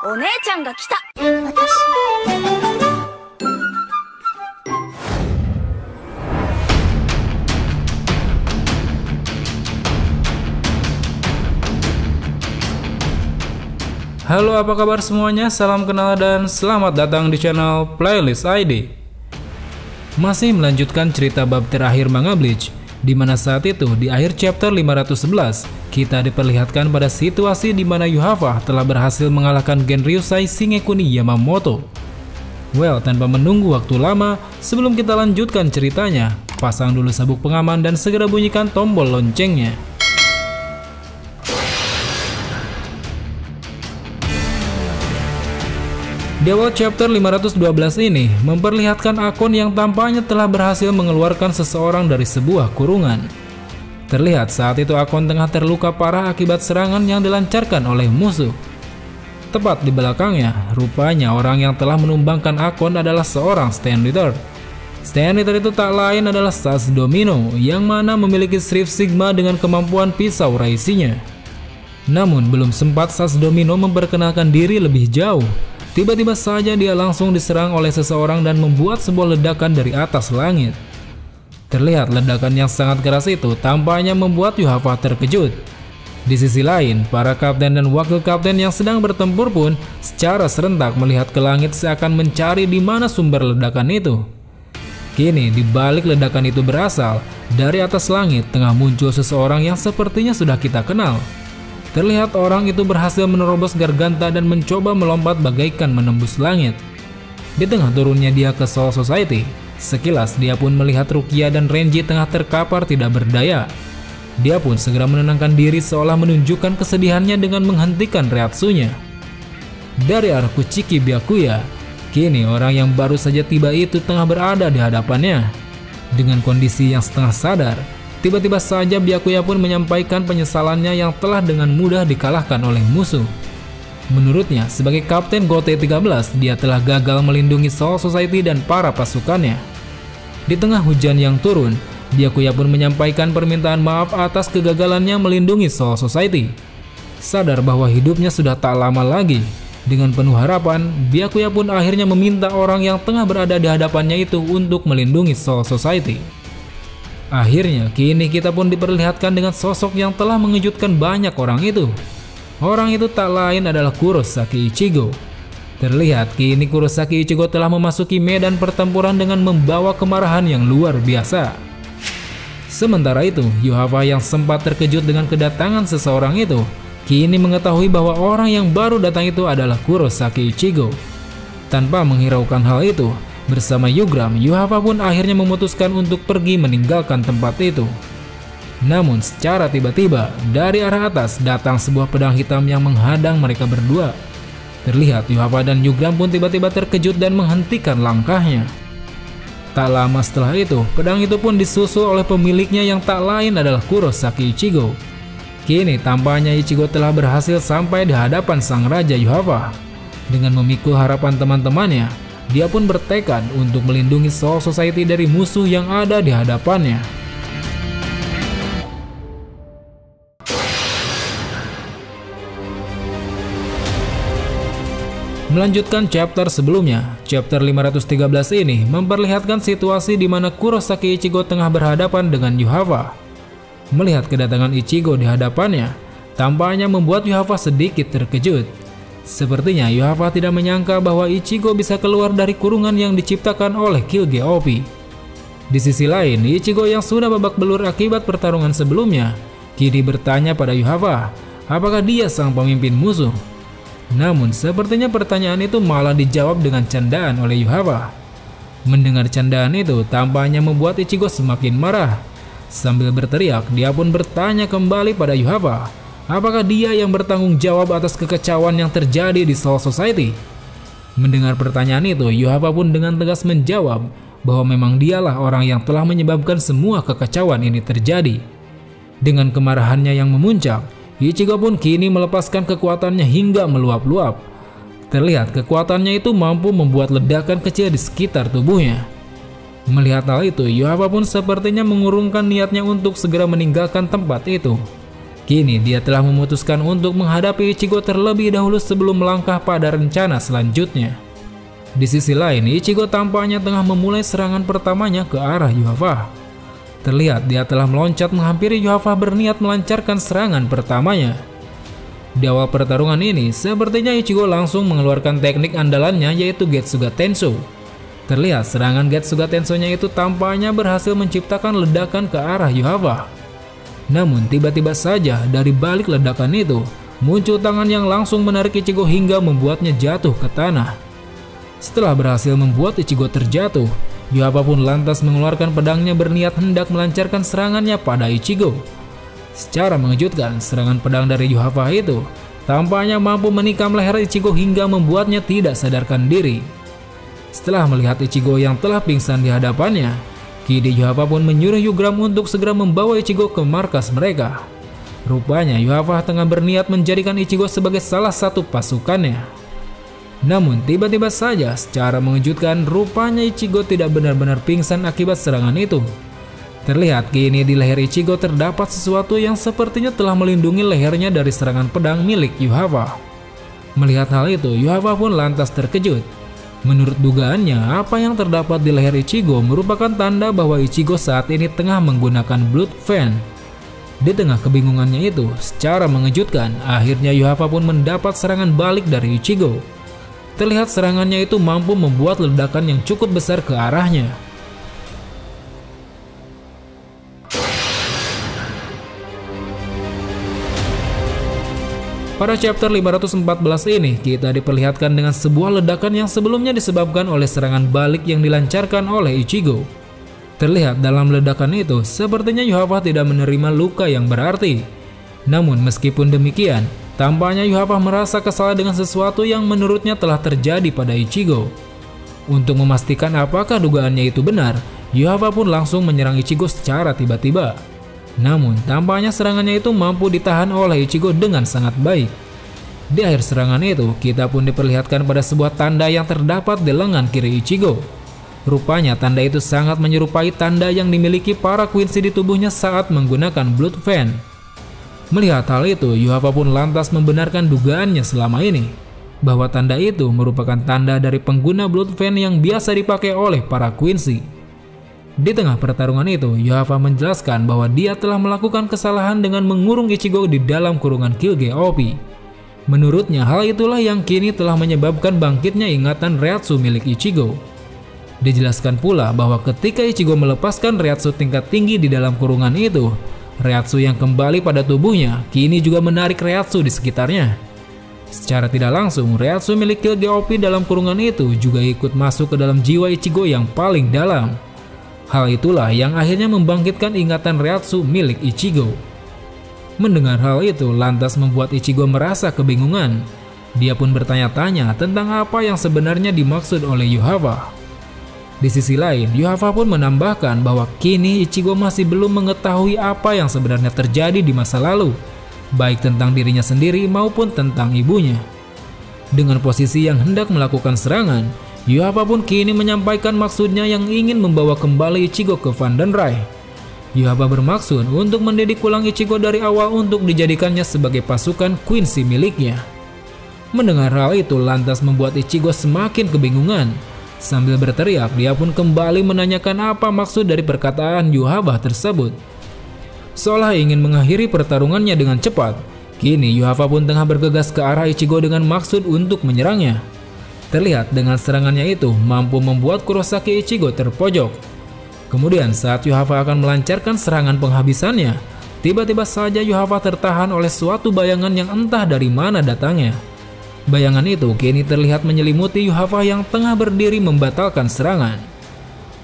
お姉ちゃんが来た。Halo, apa kabar semuanya? Salam kenal dan selamat datang di channel Playlist ID. Masih melanjutkan cerita bab terakhir manga Bleach, di mana saat itu di akhir chapter 511 kita diperlihatkan pada situasi di mana Yuhava telah berhasil mengalahkan Gen Ryusai Shingekuni Yamamoto. Well, tanpa menunggu waktu lama, sebelum kita lanjutkan ceritanya, pasang dulu sabuk pengaman dan segera bunyikan tombol loncengnya. Di awal chapter 512 ini memperlihatkan Akon yang tampaknya telah berhasil mengeluarkan seseorang dari sebuah kurungan. Terlihat saat itu Akon tengah terluka parah akibat serangan yang dilancarkan oleh musuh. Tepat di belakangnya, rupanya orang yang telah menumbangkan Akon adalah seorang Stand Eater. Stand Eater itu tak lain adalah Sas Domino yang mana memiliki Shrift Sigma dengan kemampuan pisau raisinya. Namun belum sempat Sas Domino memperkenalkan diri lebih jauh, tiba-tiba saja dia langsung diserang oleh seseorang dan membuat sebuah ledakan dari atas langit. Terlihat ledakan yang sangat keras itu tampaknya membuat Yuhava terkejut. Di sisi lain, para kapten dan wakil kapten yang sedang bertempur pun secara serentak melihat ke langit seakan mencari di mana sumber ledakan itu. Kini di balik ledakan itu berasal dari atas langit tengah muncul seseorang yang sepertinya sudah kita kenal. Terlihat orang itu berhasil menerobos Garganta dan mencoba melompat bagaikan menembus langit. Di tengah turunnya dia ke Soul Society, sekilas dia pun melihat Rukia dan Renji tengah terkapar tidak berdaya. Dia pun segera menenangkan diri seolah menunjukkan kesedihannya dengan menghentikan reatsunya. Dari arah Kuchiki Byakuya, kini orang yang baru saja tiba itu tengah berada di hadapannya. Dengan kondisi yang setengah sadar, tiba-tiba saja Byakuya pun menyampaikan penyesalannya yang telah dengan mudah dikalahkan oleh musuh. Menurutnya, sebagai Kapten GOT 13, dia telah gagal melindungi Soul Society dan para pasukannya. Di tengah hujan yang turun, Byakuya pun menyampaikan permintaan maaf atas kegagalannya melindungi Soul Society. Sadar bahwa hidupnya sudah tak lama lagi, dengan penuh harapan, Byakuya pun akhirnya meminta orang yang tengah berada di hadapannya itu untuk melindungi Soul Society. Akhirnya, kini kita pun diperlihatkan dengan sosok yang telah mengejutkan banyak orang itu. Orang itu tak lain adalah Kurosaki Ichigo. Terlihat kini Kurosaki Ichigo telah memasuki medan pertempuran dengan membawa kemarahan yang luar biasa. Sementara itu, Yuhava yang sempat terkejut dengan kedatangan seseorang itu, kini mengetahui bahwa orang yang baru datang itu adalah Kurosaki Ichigo. Tanpa menghiraukan hal itu, bersama Yugram, Yuhava pun akhirnya memutuskan untuk pergi meninggalkan tempat itu. Namun secara tiba-tiba, dari arah atas datang sebuah pedang hitam yang menghadang mereka berdua. Terlihat Yuhava dan Yugram pun tiba-tiba terkejut dan menghentikan langkahnya. Tak lama setelah itu, pedang itu pun disusul oleh pemiliknya yang tak lain adalah Kurosaki Ichigo. Kini tampaknya Ichigo telah berhasil sampai di hadapan sang Raja Yuhava. Dengan memikul harapan teman-temannya, dia pun bertekad untuk melindungi Soul Society dari musuh yang ada di hadapannya. Melanjutkan chapter sebelumnya, chapter 513 ini memperlihatkan situasi di mana Kurosaki Ichigo tengah berhadapan dengan Yuhava. Melihat kedatangan Ichigo di hadapannya, tampaknya membuat Yuhava sedikit terkejut. Sepertinya Yuhava tidak menyangka bahwa Ichigo bisa keluar dari kurungan yang diciptakan oleh Kyuuge Oppie. Di sisi lain, Ichigo yang sudah babak belur akibat pertarungan sebelumnya, kini bertanya pada Yuhava, apakah dia sang pemimpin musuh? Namun sepertinya pertanyaan itu malah dijawab dengan candaan oleh Yuhava. Mendengar candaan itu tampaknya membuat Ichigo semakin marah. Sambil berteriak, dia pun bertanya kembali pada Yuhava, apakah dia yang bertanggung jawab atas kekacauan yang terjadi di Soul Society? Mendengar pertanyaan itu, Yuhava pun dengan tegas menjawab bahwa memang dialah orang yang telah menyebabkan semua kekacauan ini terjadi. Dengan kemarahannya yang memuncak, Ichigo pun kini melepaskan kekuatannya hingga meluap-luap. Terlihat kekuatannya itu mampu membuat ledakan kecil di sekitar tubuhnya. Melihat hal itu, Yuhava pun sepertinya mengurungkan niatnya untuk segera meninggalkan tempat itu. Kini dia telah memutuskan untuk menghadapi Ichigo terlebih dahulu sebelum melangkah pada rencana selanjutnya. Di sisi lain, Ichigo tampaknya tengah memulai serangan pertamanya ke arah Yuhava. Terlihat dia telah meloncat menghampiri Yuhava berniat melancarkan serangan pertamanya. Di awal pertarungan ini, sepertinya Ichigo langsung mengeluarkan teknik andalannya yaitu Getsuga Tensho. Terlihat serangan Getsuga Tensho-nya itu tampaknya berhasil menciptakan ledakan ke arah Yuhava. Namun tiba-tiba saja dari balik ledakan itu, muncul tangan yang langsung menarik Ichigo hingga membuatnya jatuh ke tanah. Setelah berhasil membuat Ichigo terjatuh, Yuhava pun lantas mengeluarkan pedangnya berniat hendak melancarkan serangannya pada Ichigo. Secara mengejutkan, serangan pedang dari Yuhava itu tampaknya mampu menikam leher Ichigo hingga membuatnya tidak sadarkan diri. Setelah melihat Ichigo yang telah pingsan di hadapannya, kini Yuhava pun menyuruh Yugram untuk segera membawa Ichigo ke markas mereka. Rupanya Yuhava tengah berniat menjadikan Ichigo sebagai salah satu pasukannya. Namun tiba-tiba saja secara mengejutkan, rupanya Ichigo tidak benar-benar pingsan akibat serangan itu. Terlihat kini di leher Ichigo terdapat sesuatu yang sepertinya telah melindungi lehernya dari serangan pedang milik Yuhava. Melihat hal itu, Yuhava pun lantas terkejut. Menurut dugaannya, apa yang terdapat di leher Ichigo merupakan tanda bahwa Ichigo saat ini tengah menggunakan Blood Fan. Di tengah kebingungannya itu, secara mengejutkan, akhirnya Yuhava pun mendapat serangan balik dari Ichigo. Terlihat serangannya itu mampu membuat ledakan yang cukup besar ke arahnya. Pada chapter 514 ini, kita diperlihatkan dengan sebuah ledakan yang sebelumnya disebabkan oleh serangan balik yang dilancarkan oleh Ichigo. Terlihat dalam ledakan itu, sepertinya Yuhava tidak menerima luka yang berarti. Namun meskipun demikian, tampaknya Yuhava merasa kesal dengan sesuatu yang menurutnya telah terjadi pada Ichigo. Untuk memastikan apakah dugaannya itu benar, Yuhava pun langsung menyerang Ichigo secara tiba-tiba. Namun tampaknya serangannya itu mampu ditahan oleh Ichigo dengan sangat baik. Di akhir serangan itu, kita pun diperlihatkan pada sebuah tanda yang terdapat di lengan kiri Ichigo. Rupanya tanda itu sangat menyerupai tanda yang dimiliki para Quincy di tubuhnya saat menggunakan Blood Fan. Melihat hal itu, Yuhava pun lantas membenarkan dugaannya selama ini, bahwa tanda itu merupakan tanda dari pengguna Blood Fan yang biasa dipakai oleh para Quincy. Di tengah pertarungan itu, Yuhava menjelaskan bahwa dia telah melakukan kesalahan dengan mengurung Ichigo di dalam kurungan Kyuuge Opi. Menurutnya, hal itulah yang kini telah menyebabkan bangkitnya ingatan Reiatsu milik Ichigo. Dijelaskan pula bahwa ketika Ichigo melepaskan Reiatsu tingkat tinggi di dalam kurungan itu, Reiatsu yang kembali pada tubuhnya kini juga menarik Reiatsu di sekitarnya. Secara tidak langsung, Reiatsu milik Kyuuge Opi dalam kurungan itu juga ikut masuk ke dalam jiwa Ichigo yang paling dalam. Hal itulah yang akhirnya membangkitkan ingatan Reiatsu milik Ichigo. Mendengar hal itu lantas membuat Ichigo merasa kebingungan. Dia pun bertanya-tanya tentang apa yang sebenarnya dimaksud oleh Yuhava. Di sisi lain, Yuhava pun menambahkan bahwa kini Ichigo masih belum mengetahui apa yang sebenarnya terjadi di masa lalu, baik tentang dirinya sendiri maupun tentang ibunya. Dengan posisi yang hendak melakukan serangan, Yuhava pun kini menyampaikan maksudnya yang ingin membawa kembali Ichigo ke Vandenrai. Yuhava bermaksud untuk mendidik ulang Ichigo dari awal untuk dijadikannya sebagai pasukan Quincy miliknya. Mendengar hal itu lantas membuat Ichigo semakin kebingungan. Sambil berteriak, dia pun kembali menanyakan apa maksud dari perkataan Yuhava tersebut. Seolah ingin mengakhiri pertarungannya dengan cepat, kini Yuhava pun tengah bergegas ke arah Ichigo dengan maksud untuk menyerangnya. Terlihat dengan serangannya itu mampu membuat Kurosaki Ichigo terpojok. Kemudian saat Yuhava akan melancarkan serangan penghabisannya, tiba-tiba saja Yuhava tertahan oleh suatu bayangan yang entah dari mana datangnya. Bayangan itu kini terlihat menyelimuti Yuhava yang tengah berdiri membatalkan serangan.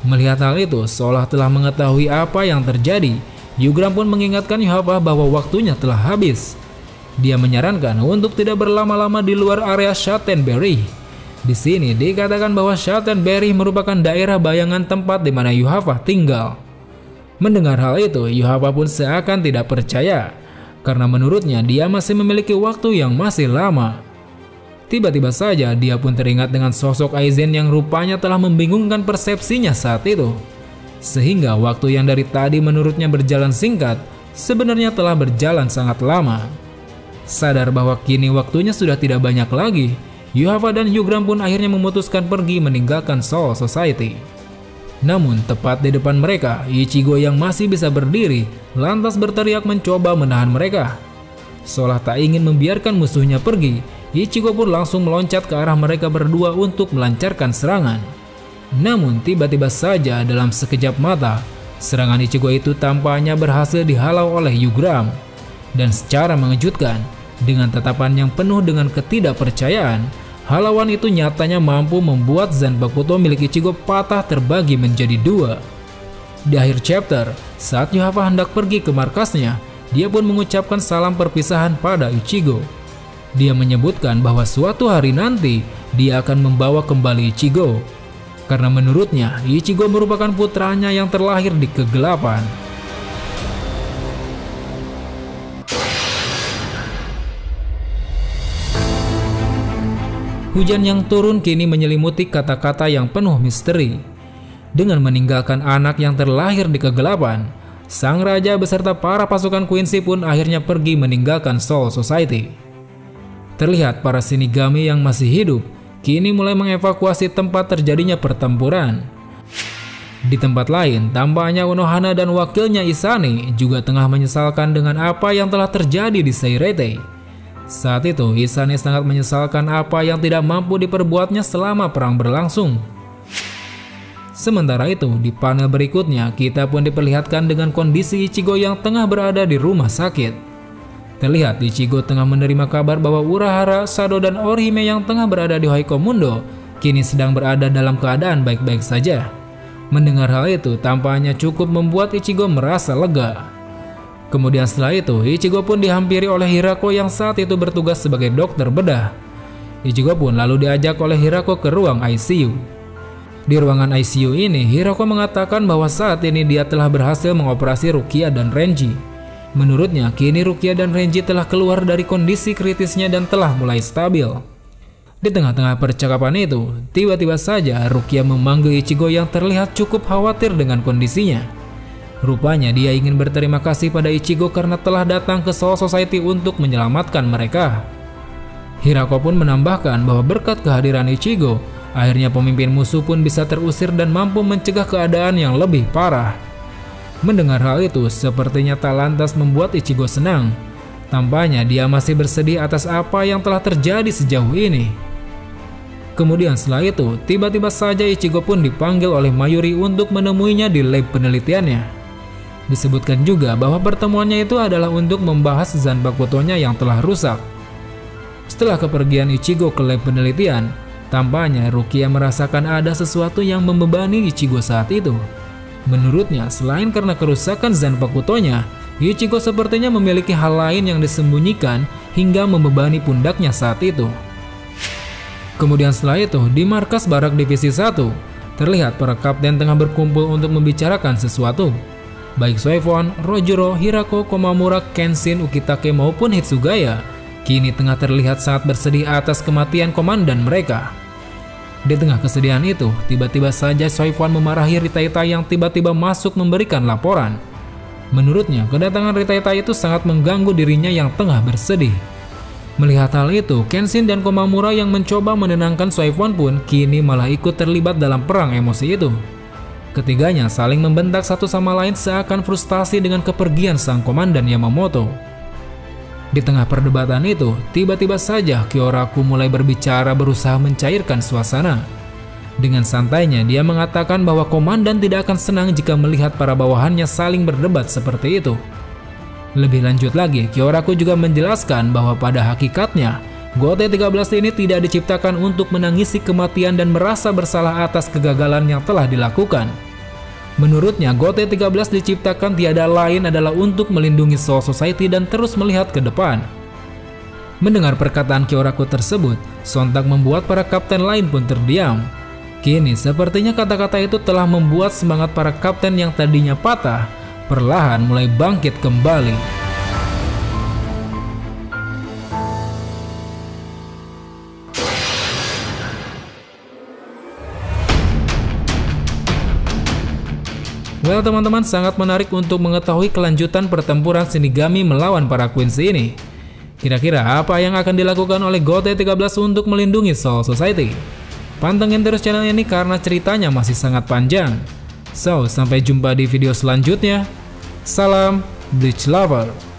Melihat hal itu, seolah telah mengetahui apa yang terjadi, Yugram pun mengingatkan Yuhava bahwa waktunya telah habis. Dia menyarankan untuk tidak berlama-lama di luar area Shottenberry. Di sini dikatakan bahwa Shottenberry merupakan daerah bayangan tempat di mana Yuhava tinggal. Mendengar hal itu, Yuhava pun seakan tidak percaya, karena menurutnya dia masih memiliki waktu yang masih lama. Tiba-tiba saja dia pun teringat dengan sosok Aizen yang rupanya telah membingungkan persepsinya saat itu. Sehingga waktu yang dari tadi menurutnya berjalan singkat, sebenarnya telah berjalan sangat lama. Sadar bahwa kini waktunya sudah tidak banyak lagi, Yuhava dan Hyugram pun akhirnya memutuskan pergi meninggalkan Soul Society. Namun tepat di depan mereka, Ichigo yang masih bisa berdiri lantas berteriak mencoba menahan mereka. Seolah tak ingin membiarkan musuhnya pergi, Ichigo pun langsung meloncat ke arah mereka berdua untuk melancarkan serangan. Namun tiba-tiba saja dalam sekejap mata, serangan Ichigo itu tampaknya berhasil dihalau oleh Hyugram. Dan secara mengejutkan, dengan tatapan yang penuh dengan ketidakpercayaan, halauan itu nyatanya mampu membuat Zanpakuto milik Ichigo patah terbagi menjadi dua. Di akhir chapter, saat Yuhava hendak pergi ke markasnya, dia pun mengucapkan salam perpisahan pada Ichigo. Dia menyebutkan bahwa suatu hari nanti dia akan membawa kembali Ichigo, karena menurutnya Ichigo merupakan putranya yang terlahir di kegelapan. Hujan yang turun kini menyelimuti kata-kata yang penuh misteri. Dengan meninggalkan anak yang terlahir di kegelapan, sang raja beserta para pasukan Quincy pun akhirnya pergi meninggalkan Soul Society. Terlihat para Shinigami yang masih hidup kini mulai mengevakuasi tempat terjadinya pertempuran. Di tempat lain, tampaknya Unohana dan wakilnya Isane juga tengah menyesalkan dengan apa yang telah terjadi di Seireitei. Saat itu, Isane sangat menyesalkan apa yang tidak mampu diperbuatnya selama perang berlangsung. Sementara itu, di panel berikutnya, kita pun diperlihatkan dengan kondisi Ichigo yang tengah berada di rumah sakit. Terlihat Ichigo tengah menerima kabar bahwa Urahara, Sado, dan Orihime yang tengah berada di Hoikomundo kini sedang berada dalam keadaan baik-baik saja. Mendengar hal itu, tampaknya cukup membuat Ichigo merasa lega. Kemudian setelah itu, Ichigo pun dihampiri oleh Hirako yang saat itu bertugas sebagai dokter bedah. Ichigo pun lalu diajak oleh Hirako ke ruang ICU. Di ruangan ICU ini, Hirako mengatakan bahwa saat ini dia telah berhasil mengoperasi Rukia dan Renji. Menurutnya, kini Rukia dan Renji telah keluar dari kondisi kritisnya dan telah mulai stabil. Di tengah-tengah percakapan itu, tiba-tiba saja Rukia memanggil Ichigo yang terlihat cukup khawatir dengan kondisinya. Rupanya dia ingin berterima kasih pada Ichigo karena telah datang ke Soul Society untuk menyelamatkan mereka. Hirako pun menambahkan bahwa berkat kehadiran Ichigo, akhirnya pemimpin musuh pun bisa terusir dan mampu mencegah keadaan yang lebih parah. Mendengar hal itu, sepertinya tak lantas membuat Ichigo senang. Tampaknya dia masih bersedih atas apa yang telah terjadi sejauh ini. Kemudian setelah itu, tiba-tiba saja Ichigo pun dipanggil oleh Mayuri untuk menemuinya di lab penelitiannya. Disebutkan juga bahwa pertemuannya itu adalah untuk membahas Zanpakuto-nya yang telah rusak. Setelah kepergian Ichigo ke lab penelitian, tampaknya Rukia merasakan ada sesuatu yang membebani Ichigo saat itu. Menurutnya, selain karena kerusakan Zanpakuto-nya, Ichigo sepertinya memiliki hal lain yang disembunyikan hingga membebani pundaknya saat itu. Kemudian setelah itu, di markas barak divisi 1, terlihat para kapten tengah berkumpul untuk membicarakan sesuatu. Baik Soifon, Rojuro, Hirako, Komamura, Kenshin, Ukitake maupun Hitsugaya kini tengah terlihat sangat bersedih atas kematian komandan mereka. Di tengah kesedihan itu, tiba-tiba saja Soifon memarahi Ritaita yang tiba-tiba masuk memberikan laporan. Menurutnya, kedatangan Ritaita itu sangat mengganggu dirinya yang tengah bersedih. Melihat hal itu, Kenshin dan Komamura yang mencoba menenangkan Soifon pun kini malah ikut terlibat dalam perang emosi itu. Ketiganya saling membentak satu sama lain seakan frustasi dengan kepergian sang komandan Yamamoto. Di tengah perdebatan itu, tiba-tiba saja Kyoraku mulai berbicara berusaha mencairkan suasana. Dengan santainya dia mengatakan bahwa komandan tidak akan senang jika melihat para bawahannya saling berdebat seperti itu. Lebih lanjut lagi, Kyoraku juga menjelaskan bahwa pada hakikatnya Gote 13 ini tidak diciptakan untuk menangisi kematian dan merasa bersalah atas kegagalan yang telah dilakukan. Menurutnya, Gote 13 diciptakan tiada lain adalah untuk melindungi Soul Society dan terus melihat ke depan. Mendengar perkataan Kyoraku tersebut, sontak membuat para kapten lain pun terdiam. Kini, sepertinya kata-kata itu telah membuat semangat para kapten yang tadinya patah, perlahan mulai bangkit kembali. Well teman-teman, sangat menarik untuk mengetahui kelanjutan pertempuran Shinigami melawan para Queens ini. Kira-kira apa yang akan dilakukan oleh GOT13 untuk melindungi Soul Society? Pantengin terus channel ini karena ceritanya masih sangat panjang. So, sampai jumpa di video selanjutnya. Salam Bleach Lover.